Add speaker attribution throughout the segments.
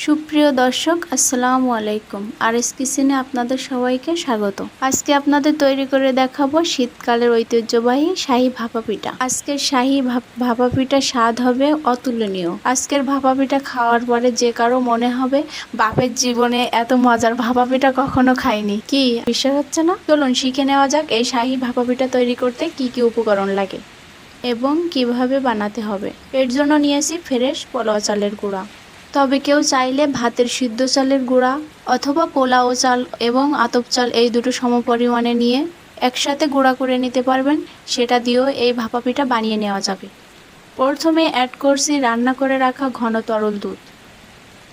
Speaker 1: সুপ্রিয় দর্শক, আসসালামু আলাইকুম। আরএস কিচেনে আপনাদের সবাইকে স্বাগত। আজকে আপনাদের তৈরি করে দেখাবো শীতকালের ঐতিহ্যবাহী শাহী ভাপা পিঠা। আজকের শাহী ভাপা পিঠা স্বাদ হবে অতুলনীয়। আজকের ভাপা পিঠা খাওয়ার পরে যে কারো মনে হবে বাপের জীবনে এত মজার ভাপা পিঠা কখনো খাইনি। কি বিশ্বাস হচ্ছে না? চলুন শিখে নেওয়া যাক এই শাহী ভাপা পিঠা তৈরি করতে কি কি উপকরণ লাগে এবং কিভাবে বানাতে হবে। এর জন্য নিয়েছি ফ্রেশ পোলাও চালের গুঁড়া। তবে কেউ চাইলে ভাতের সিদ্ধ চালের গুঁড়া অথবা পোলাও চাল এবং আতপ চাল এই দুটো সমপরিমাণে নিয়ে একসাথে গুঁড়া করে নিতে পারবেন। সেটা দিয়েও এই ভাপা পিঠা বানিয়ে নেওয়া যাবে। প্রথমে অ্যাড করছি রান্না করে রাখা ঘন তরল দুধ।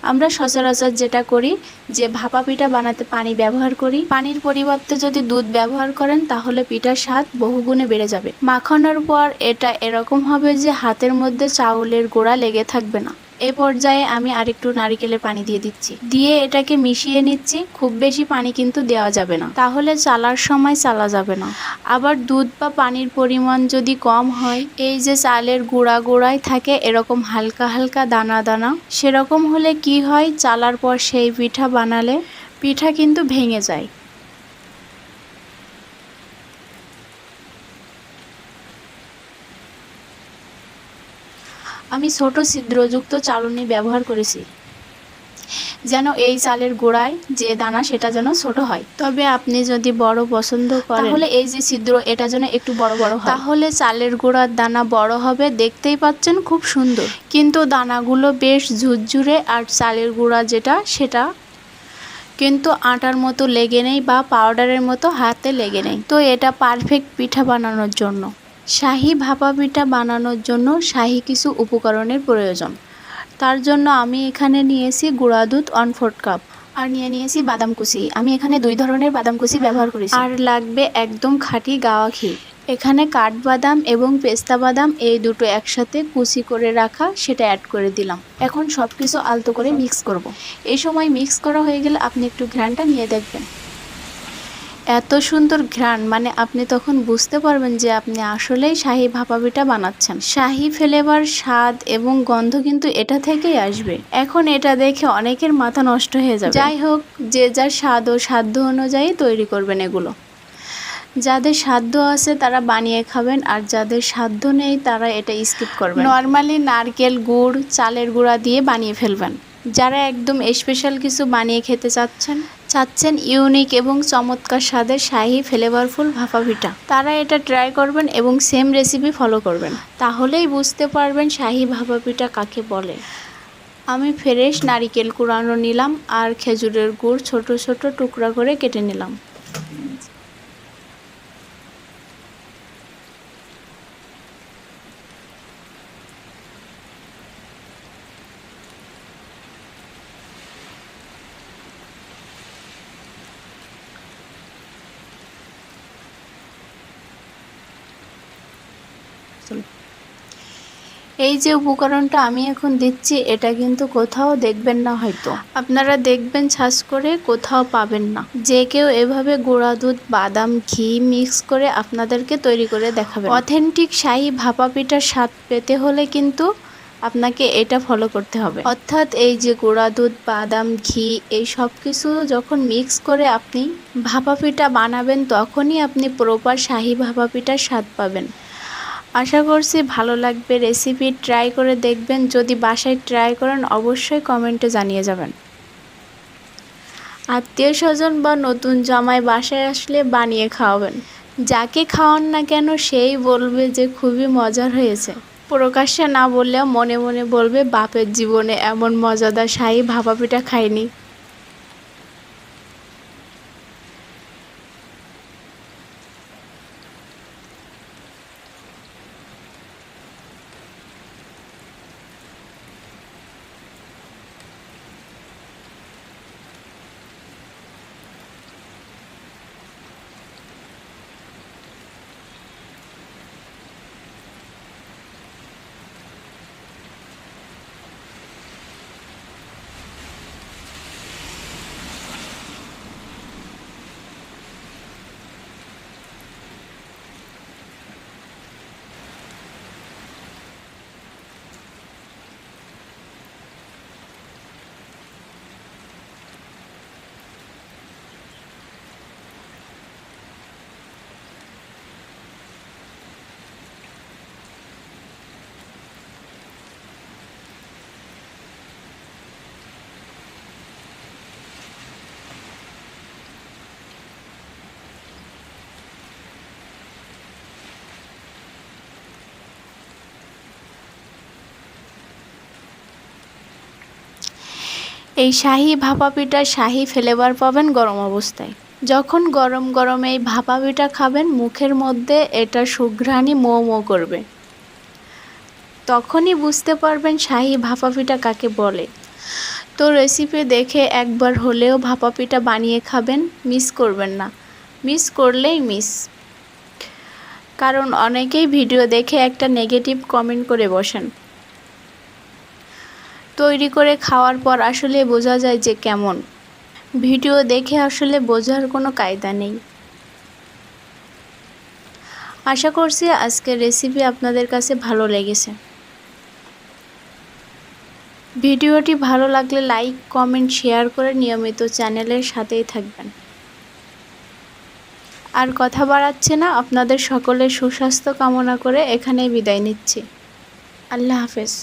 Speaker 1: আমরা সচরাচর যেটা করি যে ভাপা পিঠা বানাতে পানি ব্যবহার করি। পানির পরিবর্তে যদি দুধ ব্যবহার করেন তাহলে পিঠার স্বাদ বহুগুণে বেড়ে যাবে। মাখানোর পর এটা এরকম হবে যে হাতের মধ্যে চাউলের গুঁড়া লেগে থাকবে না। এ পর্যায়ে আমি আরেকটু নারিকেলের পানি দিয়ে দিচ্ছি, দিয়ে এটাকে মিশিয়ে নিচ্ছি। খুব বেশি পানি কিন্তু দেওয়া যাবে না, তাহলে চালার সময় চালা যাবে না। আবার দুধ বা পানির পরিমাণ যদি কম হয়, এই যে চালের গুঁড়ায় থাকে এরকম হালকা হালকা দানা দানা, সেরকম হলে কি হয়, চালার পর সেই পিঠা বানালে পিঠা কিন্তু ভেঙে যায়। আমি ছোট ছিদ্রযুক্ত চালনি ব্যবহার করেছি যেন এই চালের গোড়ায় যে দানা সেটা যেন ছোট হয়। তবে আপনি যদি বড় পছন্দ করেন তাহলে এই যে ছিদ্র এটা যেন একটু বড় বড় হয়, তাহলে চালের গোড়ার দানা বড় হবে। দেখতেই পাচ্ছেন খুব সুন্দর, কিন্তু দানাগুলো বেশ ঝুরঝুরে। আর চালের গুঁড়া যেটা সেটা কিন্তু আটার মতো লেগে নেই বা পাউডারের মতো হাতে লেগে নেই। তো এটা পারফেক্ট পিঠা বানানোর জন্য, শাহী ভাপা পিঠা বানানোর জন্য শাহী কিছু উপকরণের প্রয়োজন। তার জন্য আমি এখানে নিয়েছি গুঁড়া দুধ 1/4 কাপ, আর নিয়েছি বাদাম কুচি। আমি এখানে 2 ধরনের বাদাম কুচি ব্যবহার করেছি। আর লাগবে একদম খাঁটি গাওয়া ঘি। এখানে কাঠবাদাম এবং পেস্তা বাদাম এই দুটো একসাথে কুচি করে রাখা, সেটা অ্যাড করে দিলাম। এখন সব কিছু আলতো করে মিক্স করব। এই সময় মিক্স করা হয়ে গেলে আপনি একটু ঘ্রাণটা নিয়ে দেখবেন। এত সুন্দর ঘ্রাণ, মানে আপনি তখন বুঝতে পারবেন যে আপনি আসলেই শাহী ভাপা পিঠা বানাচ্ছেন। শাহী ফ্লেভার, স্বাদ এবং গন্ধ কিন্তু এটা থেকেই আসবে। এখন এটা দেখে অনেকের মাথা নষ্ট হয়ে যাবে। যাই হোক, যে যার স্বাদ ও সাধ্য অনুযায়ী তৈরি করবেন এগুলো। যাদের সাধ্য আছে তারা বানিয়ে খাবেন, আর যাদের সাধ্য নেই তারা এটা স্কিপ করবেন। নর্মালি নারকেল গুড়, চালের গুঁড়া দিয়ে বানিয়ে ফেলবেন। যারা একদম স্পেশাল কিছু বানিয়ে খেতে চাচ্ছেন ইউনিক এবং চমৎকার স্বাদের শাহী ফ্লেভারফুল ভাপা পিঠা, তারা এটা ট্রাই করবেন এবং সেম রেসিপি ফলো করবেন। তাহলেই বুঝতে পারবেন শাহী ভাপা পিঠা কাকে বলে। আমি ফ্রেশ নারিকেল কুড়ানো নিলাম আর খেজুরের গুড় ছোট ছোট টুকরা করে কেটে নিলাম। এই যে উপকরণটা আমি এখন দিচ্ছি এটা কিন্তু কোথাও দেখবেন না, হয়তো আপনারা দেখবেন সার্চ করে, কোথাও পাবেন না। যে কেউ এভাবে গুঁড়া দুধ, বাদাম, ঘি মিক্স করে আপনাদেরকে তৈরি করে দেখাবে। অথেন্টিক শাহী ভাপা পিঠার স্বাদ পেতে হলে কিন্তু আপনাকে এটা ফলো করতে হবে। অর্থাৎ এই যে গুঁড়া দুধ, বাদাম, ঘি এই সব কিছু যখন মিক্স করে আপনি ভাপা পিঠা বানাবেন, তখনই আপনি প্রপার শাহী ভাপা পিঠার স্বাদ পাবেন। আশা করছি ভালো লাগবে। রেসিপি ট্রাই করে দেখবেন। যদি বাসায় ট্রাই করেন অবশ্যই কমেন্টে জানিয়ে যাবেন। আত্মীয় স্বজন বা নতুন জামাই বাসায় আসলে বানিয়ে খাওয়াবেন। যাকে খাওয়ান না কেন সেই বলবে যে খুবই মজার হয়েছে। প্রকাশ্যে না বললেও মনে মনে বলবে বাপের জীবনে এমন মজাদার শাহী ভাপা পিঠা খাইনি। এই শাহি ভাপা পিঠা শাহি ফ্লেভার পাবেন গরম অবস্থায়। যখন গরম গরম এই ভাপা পিঠা খাবেন মুখের মধ্যে এটা সুঘ্রাণী মো মো করবে, তখনই বুঝতে পারবেন শাহি ভাপা পিঠা কাকে বলে। তো রেসিপি দেখে একবার হলেও ভাপা পিঠা বানিয়ে খাবেন, মিস করবেন না। মিস করলেই মিস। কারণ অনেকেই ভিডিও দেখে একটা নেগেটিভ কমেন্ট করে বসেন, তৈরি করে খাওয়ার পর আসলে বোঝা যায় যে কেমন। ভিডিও দেখে আসলে বোঝার কোনো কায়দা নেই। আশা করছি আজকের রেসিপি আপনাদের কাছে ভালো লেগেছে। ভিডিওটি ভালো লাগলে লাইক কমেন্ট শেয়ার করে নিয়মিত চ্যানেলের সাথেই থাকবেন। আর কথা বাড়াচ্ছি না, আপনাদের সকলের সুস্বাস্থ্য কামনা করে এখানেই বিদায় নিচ্ছি। আল্লাহ হাফেজ।